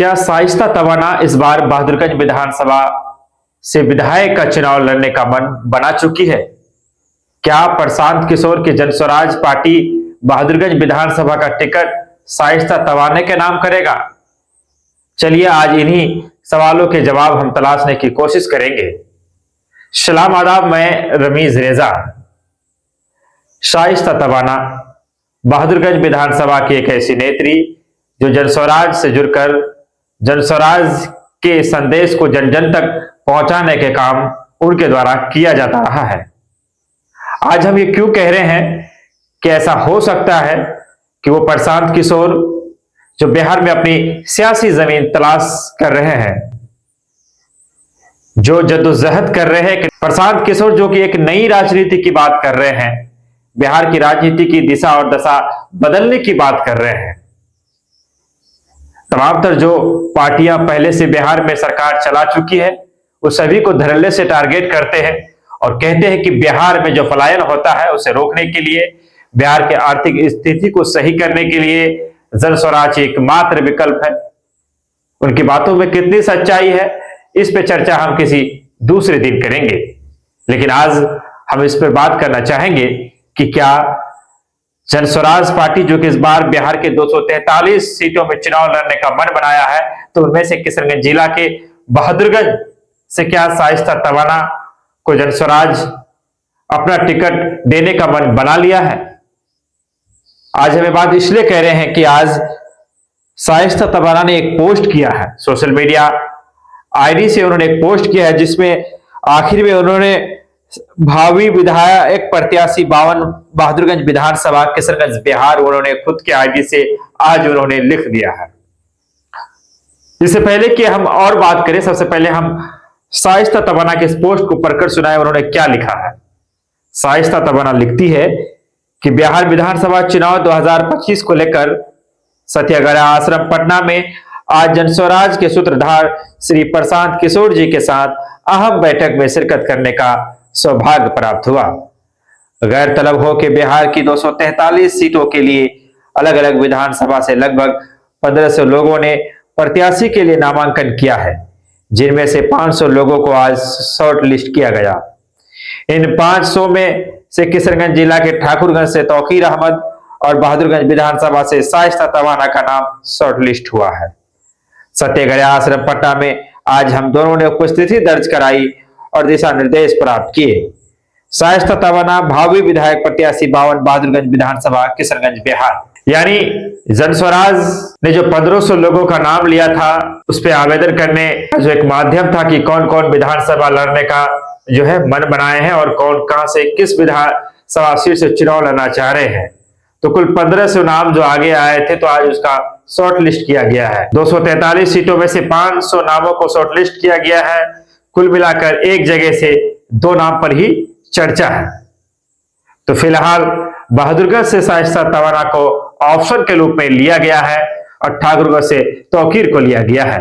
क्या शाइस्ता तवाना इस बार बहादुरगंज विधानसभा से विधायक का चुनाव लड़ने का मन बना चुकी है? क्या प्रशांत किशोर की जनस्वराज पार्टी बहादुरगंज विधानसभा का टिकट शाइस्ता तवाना के नाम करेगा? चलिए आज इन्हीं सवालों के जवाब हम तलाशने की कोशिश करेंगे। सलाम आदाब, मैं रमीज रेजा। शाइस्ता तवाना बहादुरगंज विधानसभा की एक ऐसी नेत्री जो जनस्वराज से जुड़कर जनस्वराज के संदेश को जन जन तक पहुंचाने के काम उनके द्वारा किया जाता रहा है। आज हम ये क्यों कह रहे हैं कि ऐसा हो सकता है कि वो प्रशांत किशोर जो बिहार में अपनी सियासी जमीन तलाश कर रहे हैं, जो जद्दोजहद कर रहे हैं, प्रशांत किशोर जो कि एक नई राजनीति की बात कर रहे हैं, बिहार की राजनीति की दिशा और दशा बदलने की बात कर रहे हैं। तमाम तर जो पार्टियां पहले से बिहार में सरकार चला चुकी है वो सभी को धड़ल्ले से टारगेट करते हैं और कहते हैं कि बिहार में जो पलायन होता है उसे रोकने के लिए, बिहार के आर्थिक स्थिति को सही करने के लिए जनस्वराज एकमात्र विकल्प है। उनकी बातों में कितनी सच्चाई है इस पे चर्चा हम किसी दूसरे दिन करेंगे, लेकिन आज हम इस पर बात करना चाहेंगे कि क्या जनस्वराज पार्टी जो कि इस बार बिहार के 243 सीटों में चुनाव लड़ने का मन बनाया है, तो उनमें से किशनगंज जिला के बहादुरगंज से क्या शाइस्ता तवाना को जनस्वराज अपना टिकट देने का मन बना लिया है? आज हमें बात इसलिए कह रहे हैं कि आज शाइस्ता तवाना ने एक पोस्ट किया है, सोशल मीडिया आईडी से उन्होंने एक पोस्ट किया है जिसमें आखिर में उन्होंने भावी विधायक प्रत्याशी बहादुरगंज विधानसभा किशनगंज बिहार उन्होंने खुद के आईडी से आज उन्होंने लिख दिया है। इससे पहले कि हम और बात करें, सबसे पहले हम शाइस्ता तवाना के इस पोस्ट को पढ़कर सुनाए उन्होंने क्या लिखा है। शाइस्ता तवाना लिखती है कि बिहार विधानसभा चुनाव 2025 को लेकर सत्याग्रह आश्रम पटना में आज जनस्वराज के सूत्रधार श्री प्रशांत किशोर जी के साथ अहम बैठक में शिरकत करने का सौभाग्य प्राप्त हुआ। गैर तलब हो के बिहार की 243 सीटों के लिए अलग अलग विधानसभा से लगभग 1500 लोगों ने प्रत्याशी के लिए नामांकन किया है, जिनमें से 500 लोगों को आज शॉर्ट लिस्ट किया गया। इन 500 में से किशनगंज जिला के ठाकुरगंज से तौकीर अहमद और बहादुरगंज विधानसभा से शाइस्ता तवाना का नाम शॉर्ट लिस्ट हुआ है। सत्याग्रह आश्रम पटना में आज हम दोनों ने उपस्थिति दर्ज कराई और दिशा निर्देश प्राप्त किए। शाइस्ता तवाना भावी विधायक प्रत्याशी बहादुरगंज विधानसभा किशनगंज बिहार। यानी जनस्वराज ने जो 1500 लोगों का नाम लिया था उस पर आवेदन करने का जो एक माध्यम था कि कौन कौन विधानसभा लड़ने का जो है मन बनाए हैं और कौन कहां से किस विधानसभा सीट से चुनाव लड़ना चाह रहे हैं, तो कुल 1500 नाम जो आगे आए थे तो आज उसका शॉर्ट लिस्ट किया गया है। 243 सीटों में से 500 नामों को शॉर्ट लिस्ट किया गया है। कुल मिलाकर एक जगह से 2 नाम पर ही चर्चा है। तो फिलहाल बहादुरगंज से शाइस्ता तवाना को ऑप्शन के रूप में लिया गया है और ठाकुरगंज से तौकीर को लिया गया है।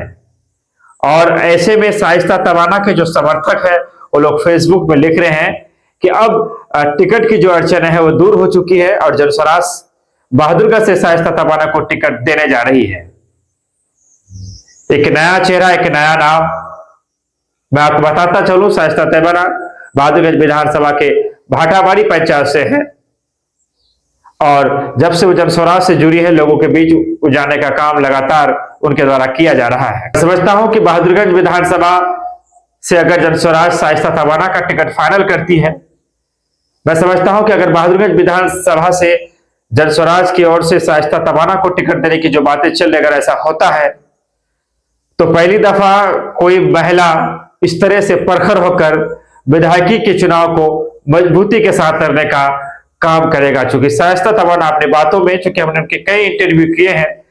और ऐसे में शाइस्ता तवाना के जो समर्थक है वो लोग फेसबुक में लिख रहे हैं कि अब टिकट की जो अड़चन है वो दूर हो चुकी है और जनस्वराज बहादुरगंज से शाइस्ता तवाना को टिकट देने जा रही है। एक नया चेहरा, एक नया नाम मैं आपको बताता चलूं। शाइस्ता तवाना बहादुरगंज विधानसभा के भाटाबाड़ी पंचायत से है और जब से वो जनस्वराज से जुड़ी है लोगों के बीच जाने का काम लगातार उनके द्वारा किया जा रहा है। समझता हूं कि बहादुरगंज विधानसभा से अगर जनस्वराज शाइस्ता तवाना का टिकट फाइनल करती है, मैं समझता हूं कि अगर बहादुरगंज विधानसभा से जनस्वराज की ओर से शाइस्ता तवाना को टिकट देने की जो बातें चल रही, अगर ऐसा होता है तो पहली दफा कोई महिला इस तरह से प्रखर होकर विधायकी के चुनाव को मजबूती के साथ करने का काम करेगा। चूंकि शाइस्ता तवाना अपने बातों में, चूंकि हमने उनके कई इंटरव्यू किए हैं,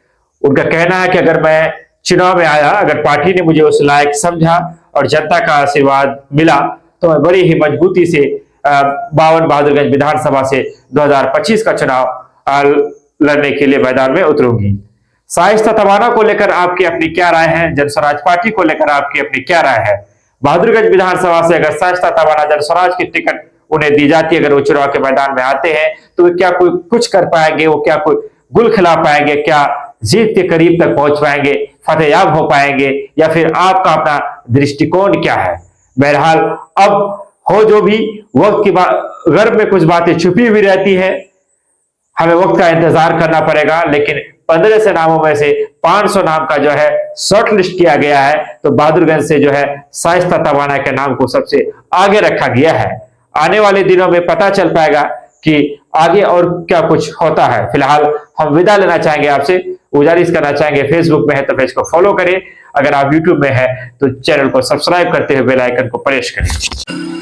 उनका कहना है कि अगर मैं चुनाव में आया, अगर पार्टी ने मुझे उस लायक समझा और जनता का आशीर्वाद मिला तो मैं बड़ी ही मजबूती से बहादुरगंज विधानसभा से 2025 का चुनाव लड़ने के लिए मैदान में उतरूंगी। शाइस्ता तवाना को लेकर आपकी अपनी क्या राय है? जनस्वराज पार्टी को लेकर आपकी अपनी क्या राय है? बहादुरगंज विधानसभा से अगर शाइस्ता तवाना जनस्वराज की टिकट उन्हें दी जाती है, अगर वो चुनाव के मैदान में आते हैं तो क्या कोई कुछ कर पाएंगे? वो क्या कोई गुल खिला पाएंगे? क्या जीत के करीब तक पहुंच पाएंगे, फतेहयाब हो पाएंगे, या फिर आपका अपना दृष्टिकोण क्या है। बहरहाल अब हो जो भी, वक्त की गर्भ में कुछ बातें छुपी हुई रहती है, हमें वक्त का इंतजार करना पड़ेगा। लेकिन 1500 नामों में से 500 नाम का जो है शॉर्ट लिस्ट किया गया है, तो बहादुरगंज से जो है शाइस्ता तवाना के नाम को सबसे आगे रखा गया है। आने वाले दिनों में पता चल पाएगा कि आगे और क्या कुछ होता है। फिलहाल हम विदा लेना चाहेंगे आपसे, गुजारिश करना चाहेंगे फेसबुक में है तो पेज को फॉलो करें, अगर आप यूट्यूब में है तो चैनल को सब्सक्राइब करते हुए बेल आइकन को प्रेस करें।